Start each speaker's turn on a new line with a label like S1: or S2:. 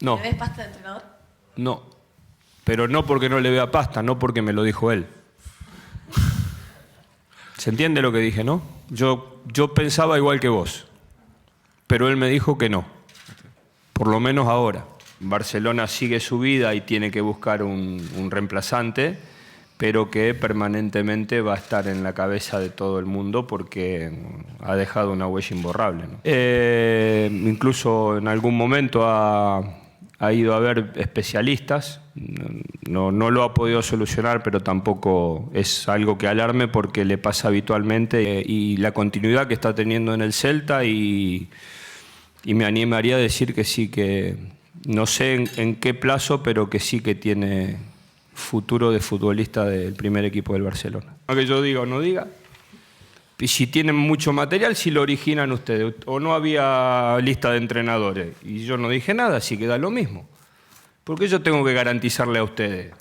S1: No.
S2: ¿Le ves pasta de entrenador?
S1: No. Pero no porque no le vea pasta, no porque me lo dijo él. ¿Se entiende lo que dije, no? Yo pensaba igual que vos, pero él me dijo que no. Por lo menos ahora. Barcelona sigue su vida y tiene que buscar un reemplazante, pero que permanentemente va a estar en la cabeza de todo el mundo porque ha dejado una huella imborrable, ¿no? Incluso en algún momento ha ido a ver especialistas, no lo ha podido solucionar, pero tampoco es algo que alarme porque le pasa habitualmente, y la continuidad que está teniendo en el Celta, y me animaría a decir que sí, que no sé en qué plazo, pero que sí que tiene futuro de futbolista del primer equipo del Barcelona. No que yo diga o no diga, y si tienen mucho material, si lo originan ustedes, o no había lista de entrenadores, y yo no dije nada, así que da lo mismo. ¿Por qué yo tengo que garantizarle a ustedes?